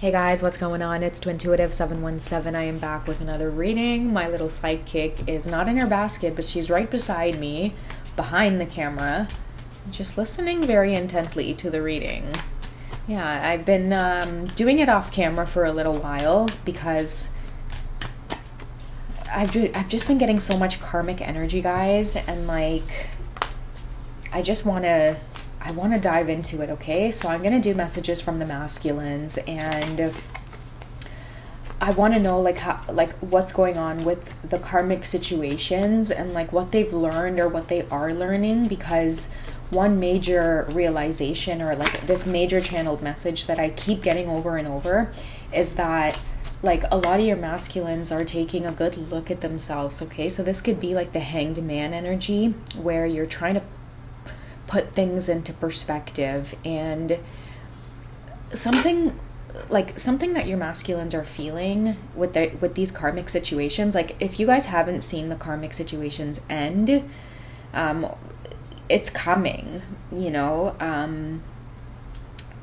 Hey guys, what's going on? It's Twintuitive717. I am back with another reading. My little sidekick is not in her basket, but she's right beside me, behind the camera, just listening very intently to the reading. Yeah, I've been doing it off camera for a little while because I've just been getting so much karmic energy, guys, and like I want to dive into it, okay? So I'm going to do messages from the masculines, and I want to know what's going on with the karmic situations and like what they've learned or what they are learning, because one major realization or like this major channeled message that I keep getting over and over is that like a lot of your masculines are taking a good look at themselves, okay? So this could be like the Hanged Man energy where you're trying to put things into perspective, and something that your masculines are feeling with these karmic situations. Like if you guys haven't seen the karmic situations end, it's coming, you know.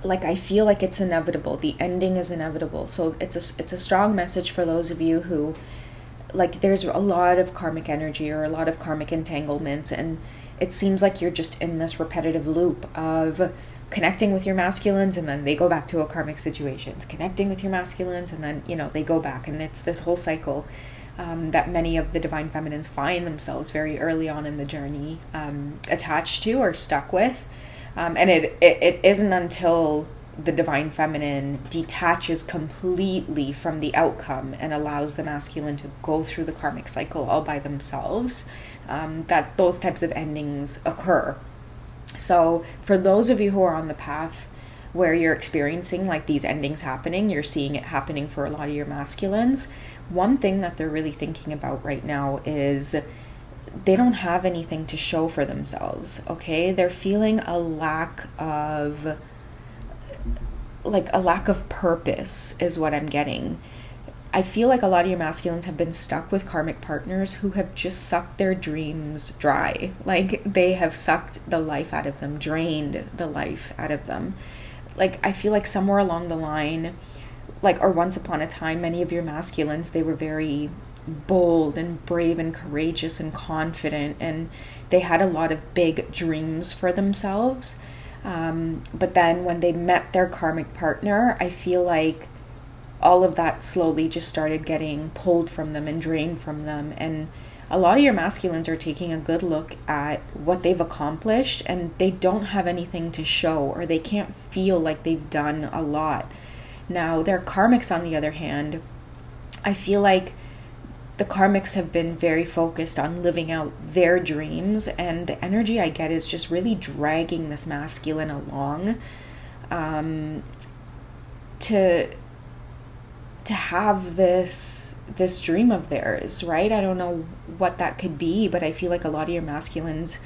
Like I feel like it's inevitable. The ending is inevitable. So it's a strong message for those of you who like there's a lot of karmic energy or a lot of karmic entanglements, and it seems like you're just in this repetitive loop of connecting with your masculines and then they go back to a karmic situations, connecting with your masculines and then, you know, they go back. And it's this whole cycle that many of the divine feminines find themselves very early on in the journey attached to or stuck with. And it isn't until the divine feminine detaches completely from the outcome and allows the masculine to go through the karmic cycle all by themselves that those types of endings occur. So for those of you who are on the path where you're experiencing like these endings happening, you're seeing it happening for a lot of your masculines, one thing that they're really thinking about right now is they don't have anything to show for themselves, okay? They're feeling a lack of purpose is what I'm getting. I feel like a lot of your masculines have been stuck with karmic partners who have just sucked their dreams dry. Like they have sucked the life out of them, drained the life out of them. Like I feel like somewhere along the line, like, or once upon a time, many of your masculines, they were very bold and brave and courageous and confident, and they had a lot of big dreams for themselves. But then when they met their karmic partner, I feel like all of that slowly just started getting pulled from them and drained from them. And a lot of your masculines are taking a good look at what they've accomplished, and they don't have anything to show, or they can't feel like they've done a lot. Now, their karmics, on the other hand, I feel like the karmics have been very focused on living out their dreams, and the energy I get is just really dragging this masculine along to have this dream of theirs, right? I don't know what that could be, but I feel like a lot of your masculines,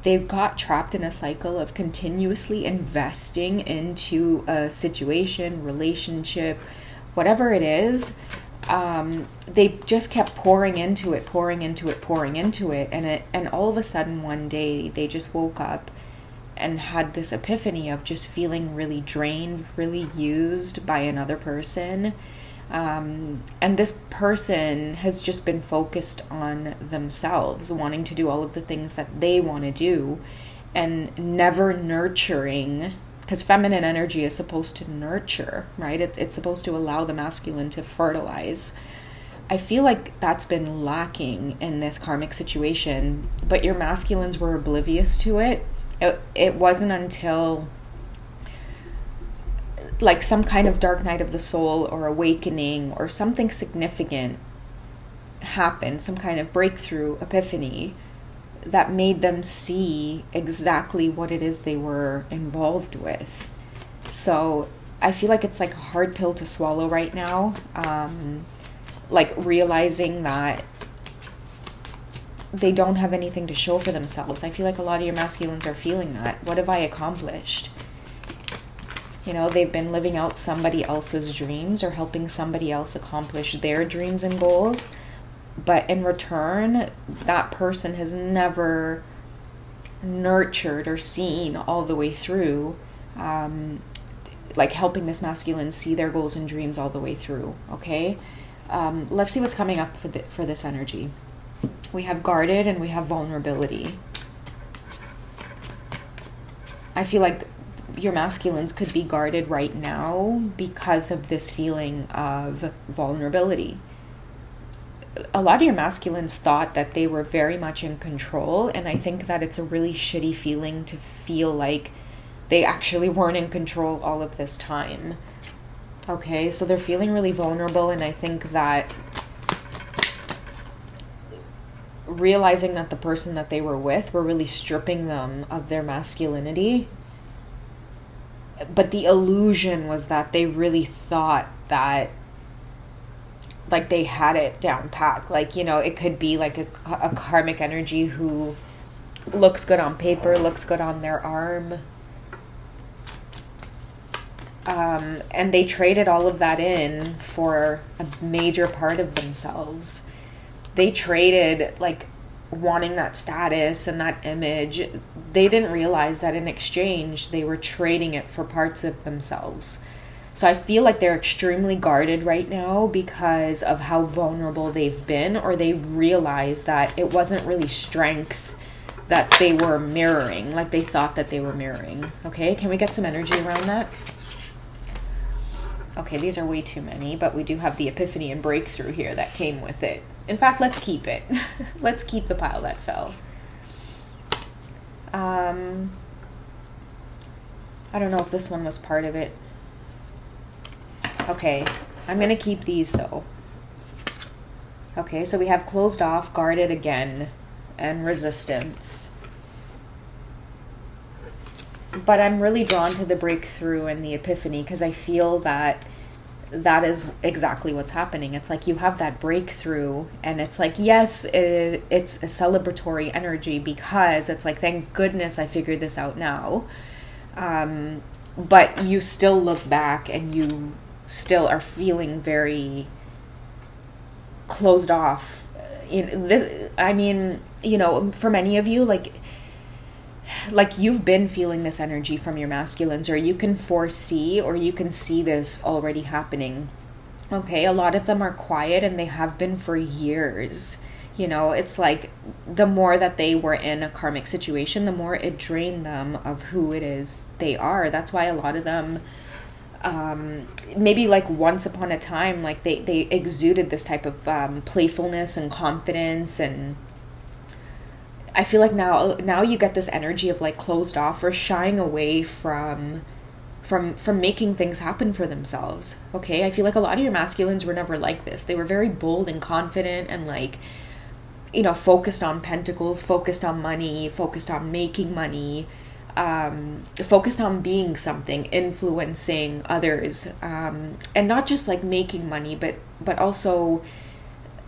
they've got trapped in a cycle of continuously investing into a situation, relationship, whatever it is. They just kept pouring into it, and all of a sudden one day they just woke up and had this epiphany of just feeling really drained, really used by another person. And this person has just been focused on themselves, wanting to do all of the things that they want to do and never nurturing, because feminine energy is supposed to nurture, right? It's supposed to allow the masculine to fertilize. I feel like that's been lacking in this karmic situation, but your masculines were oblivious to it. It wasn't until like some kind of dark night of the soul or awakening or something significant happened, some kind of breakthrough, epiphany, that made them see exactly what it is they were involved with. So I feel like it's like a hard pill to swallow right now, like realizing that they don't have anything to show for themselves. I feel like a lot of your masculines are feeling that. What have I accomplished? You know, they've been living out somebody else's dreams or helping somebody else accomplish their dreams and goals. But in return, that person has never nurtured or seen all the way through like helping this masculine see their goals and dreams all the way through. Okay, let's see what's coming up for this energy. We have guarded and we have vulnerability. I feel like your masculines could be guarded right now because of this feeling of vulnerability. A lot of your masculines thought that they were very much in control, and I think that it's a really shitty feeling to feel like they actually weren't in control all of this time. Okay, so they're feeling really vulnerable, and I think that realizing that the person that they were with were really stripping them of their masculinity. But the illusion was that they really thought that like they had it down pat. Like, you know, it could be like a karmic energy who looks good on paper, looks good on their arm. And they traded all of that in for a major part of themselves. They traded like wanting that status and that image. They didn't realize that in exchange they were trading it for parts of themselves. So I feel like they're extremely guarded right now because of how vulnerable they've been, or they realize that it wasn't really strength that they were mirroring, like they thought that they were mirroring. Okay, can we get some energy around that? Okay, these are way too many, but we do have the epiphany and breakthrough here that came with it. In fact, let's keep it. Let's keep the pile that fell. I don't know if this one was part of it. Okay, I'm going to keep these though. Okay, so we have closed off, guarded again, and resistance. But I'm really drawn to the breakthrough and the epiphany because I feel that that is exactly what's happening. It's like you have that breakthrough and it's like, yes, it's a celebratory energy because it's like, thank goodness I figured this out now. But you still look back and you still are feeling very closed off. I mean, you know, for many of you, like you've been feeling this energy from your masculines, or you can foresee or you can see this already happening. Okay, a lot of them are quiet and they have been for years. You know, it's like the more that they were in a karmic situation, the more it drained them of who it is they are. That's why a lot of them, maybe like once upon a time, like they exuded this type of playfulness and confidence, and I feel like now you get this energy of like closed off or shying away from making things happen for themselves. Okay, I feel like a lot of your masculines were never like this. They were very bold and confident and like, you know, focused on pentacles, focused on money, focused on making money, focused on being something, influencing others, and not just like making money, but also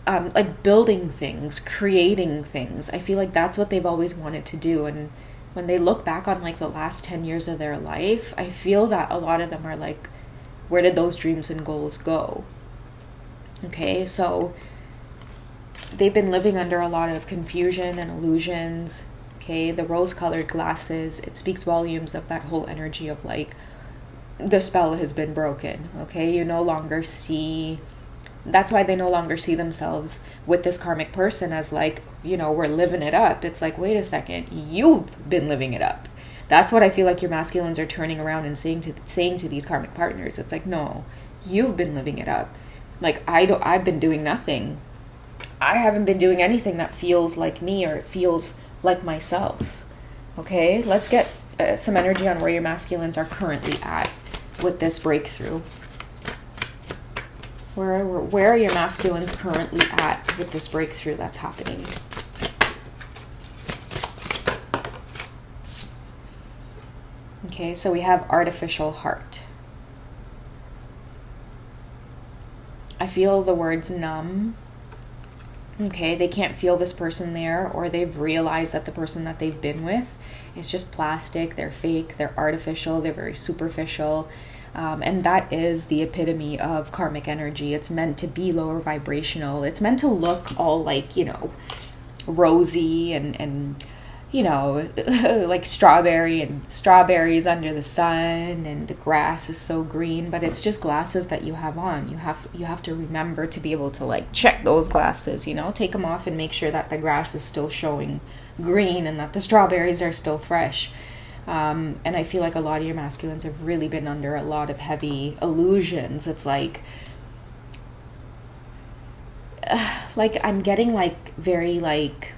like building things, creating things. I feel like that's what they've always wanted to do. And when they look back on like the last 10 years of their life, I feel that a lot of them are like, where did those dreams and goals go? Okay, so they've been living under a lot of confusion and illusions. Okay, the rose-colored glasses, it speaks volumes of that whole energy of like, the spell has been broken. Okay, you no longer see... That's why they no longer see themselves with this karmic person as like, you know, we're living it up. It's like, wait a second, you've been living it up. That's what I feel like your masculines are turning around and saying to these karmic partners. It's like, no, you've been living it up. Like, I've been doing nothing. I haven't been doing anything that feels like me or it feels like myself. Okay, let's get some energy on where your masculines are currently at with this breakthrough. Where are your masculines currently at with this breakthrough that's happening? Okay, so we have artificial heart. I feel the words numb. Okay, they can't feel this person there, or they've realized that the person that they've been with is just plastic, they're fake, they're artificial, they're very superficial. And that is the epitome of karmic energy. It's meant to be lower vibrational. It's meant to look all like, you know, rosy and you know, like strawberries under the sun, and the grass is so green, but it's just glasses that you have on. You have to remember to be able to like check those glasses, you know, take them off and make sure that the grass is still showing green and that the strawberries are still fresh. And I feel like a lot of your masculines have really been under a lot of heavy illusions. It's like I'm getting like very like,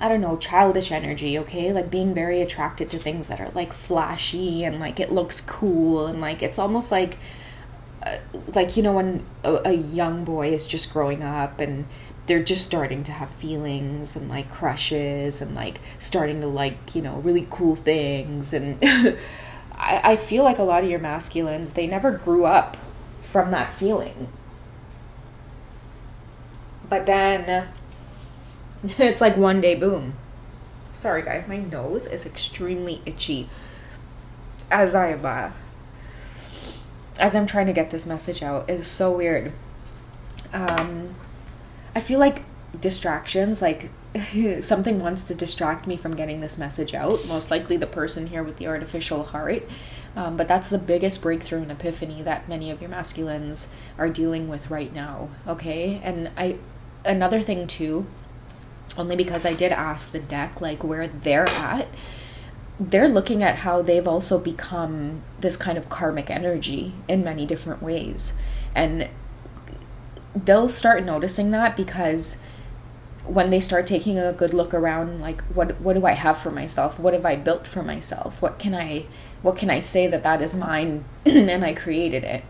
I don't know, childish energy, okay? Like being very attracted to things that are like flashy and like it looks cool, and like it's almost like you know, when a young boy is just growing up and they're just starting to have feelings and like crushes and like starting to like, you know, really cool things. And I feel like a lot of your masculines, they never grew up from that feeling. But then it's like one day, boom. Sorry guys, my nose is extremely itchy as I'm trying to get this message out. It's so weird. I feel like distractions, like something wants to distract me from getting this message out. Most likely the person here with the artificial heart. But that's the biggest breakthrough and epiphany that many of your masculines are dealing with right now. Okay. And another thing too, only because I did ask the deck like where they're at, they're looking at how they've also become this kind of karmic energy in many different ways. And they'll start noticing that because when they start taking a good look around, like what do I have for myself? What have I built for myself? What can I say that is mine and I created it?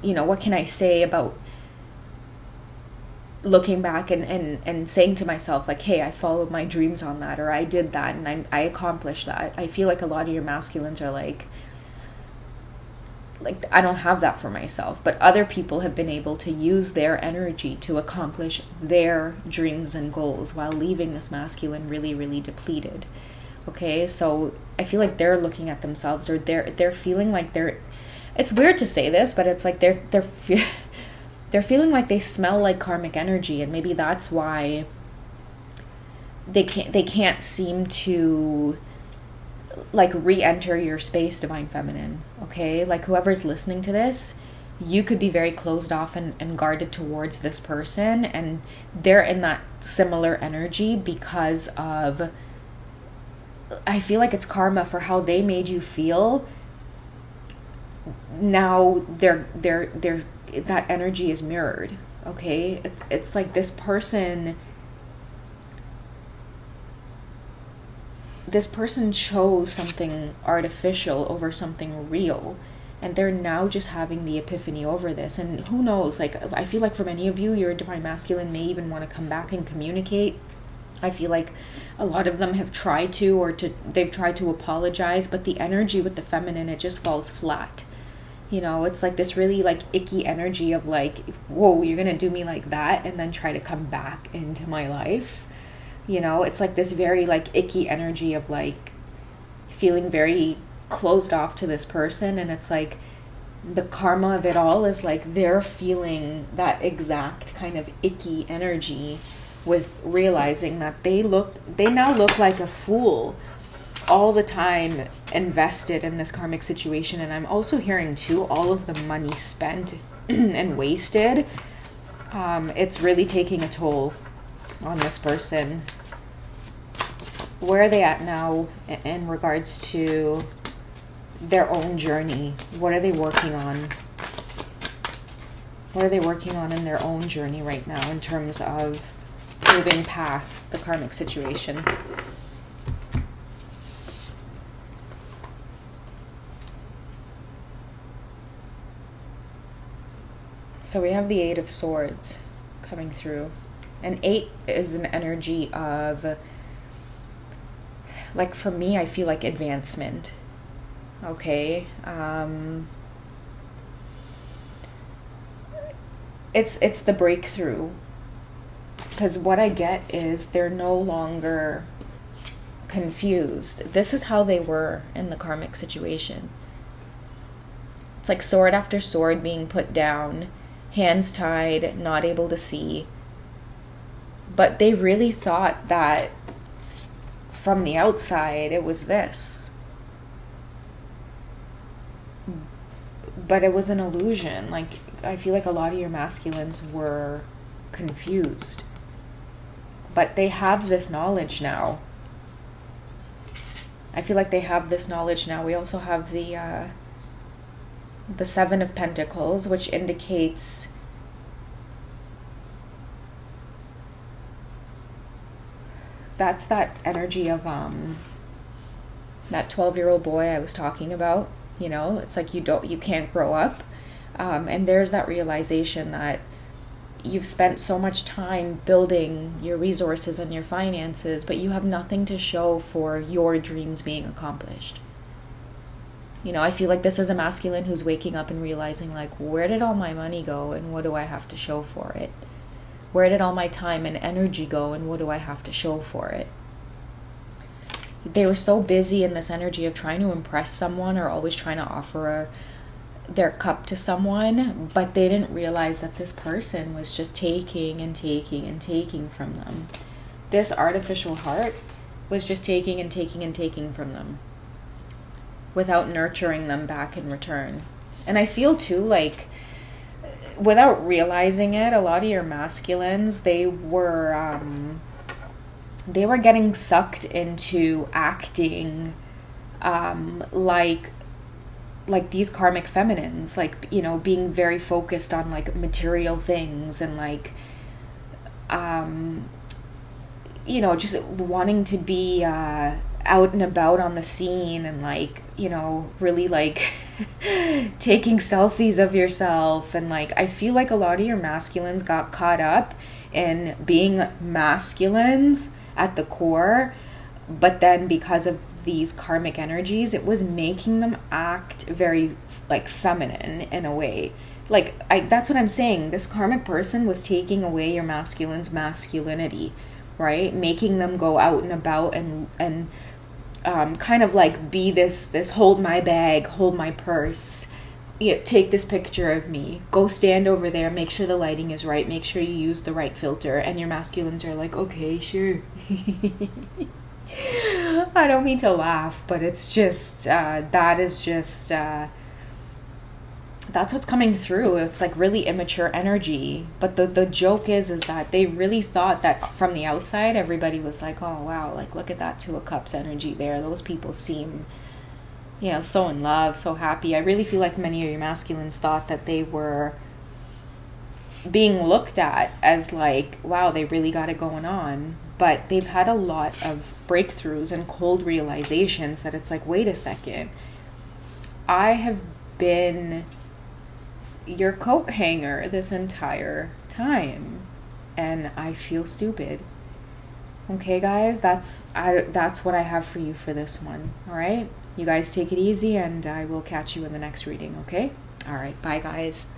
You know, what can I say about looking back and saying to myself like, hey, I followed my dreams on that, or I did that and I accomplished that. I feel like a lot of your masculines are like I don't have that for myself, but other people have been able to use their energy to accomplish their dreams and goals while leaving this masculine really, really depleted. Okay, so I feel like they're looking at themselves, or they're feeling like it's weird to say this, but it's like they're feeling like they smell like karmic energy, and maybe that's why they can't seem to like re-enter your space, divine feminine. Okay, like whoever's listening to this, you could be very closed off and guarded towards this person, and they're in that similar energy because of, I feel like it's karma for how they made you feel. Now they're that energy is mirrored. Okay, it's like this person chose something artificial over something real, and they're now just having the epiphany over this. And who knows, like I feel like for many of you, your divine masculine may even want to come back and communicate. I feel like a lot of them have tried to, they've tried to apologize, but the energy with the feminine, it just falls flat. You know, it's like this really like icky energy of like, whoa, you're gonna do me like that and then try to come back into my life. You know, it's like this very like icky energy of like feeling very closed off to this person. And it's like the karma of it all is like they're feeling that exact kind of icky energy with realizing that they now look like a fool all the time invested in this karmic situation. And I'm also hearing too, all of the money spent and wasted, it's really taking a toll on this person. Where are they at now in regards to their own journey? What are they working on? What are they working on in their own journey right now in terms of moving past the karmic situation? So we have the Eight of Swords coming through. And 8 is an energy of, like for me, I feel like advancement. Okay. It's the breakthrough. Because what I get is they're no longer confused. This is how they were in the karmic situation. It's like sword after sword being put down, hands tied, not able to see. But they really thought that from the outside, it was this. But it was an illusion. Like, I feel like a lot of your masculines were confused. But they have this knowledge now. I feel like they have this knowledge now. We also have the Seven of Pentacles, which indicates that's that energy of that 12-year-old boy I was talking about. You know, it's like you can't grow up. And there's that realization that you've spent so much time building your resources and your finances, but you have nothing to show for your dreams being accomplished. You know, I feel like this is a masculine who's waking up and realizing, like, where did all my money go and what do I have to show for it? Where did all my time and energy go and what do I have to show for it? They were so busy in this energy of trying to impress someone or always trying to offer their cup to someone, but they didn't realize that this person was just taking and taking and taking from them. This artificial heart was just taking and taking and taking from them without nurturing them back in return. And I feel too, like, without realizing it, a lot of your masculines, they were getting sucked into acting like these karmic feminines, like, you know, being very focused on like material things and like you know, just wanting to be out and about on the scene and like, you know, really like taking selfies of yourself. And like, I feel like a lot of your masculines got caught up in being masculines at the core, but then because of these karmic energies, it was making them act very like feminine in a way. Like, that's what I'm saying. This karmic person was taking away your masculine's masculinity, right? Making them go out and about and kind of like be this hold my bag, hold my purse, take this picture of me, go stand over there, make sure the lighting is right, make sure you use the right filter. And your masculines are like, okay, sure. I don't mean to laugh, but it's just that's what's coming through. It's like really immature energy. But the joke is that they really thought that from the outside everybody was like, oh wow, like look at that Two of Cups energy there. Those people seem, you know, so in love, so happy. I really feel like many of your masculines thought that they were being looked at as like, wow, they really got it going on. But they've had a lot of breakthroughs and cold realizations that it's like, wait a second, I have been your coat hanger this entire time and I feel stupid. Okay, guys, that's what I have for you for this one. All right, you guys take it easy and I will catch you in the next reading. Okay, all right, bye guys.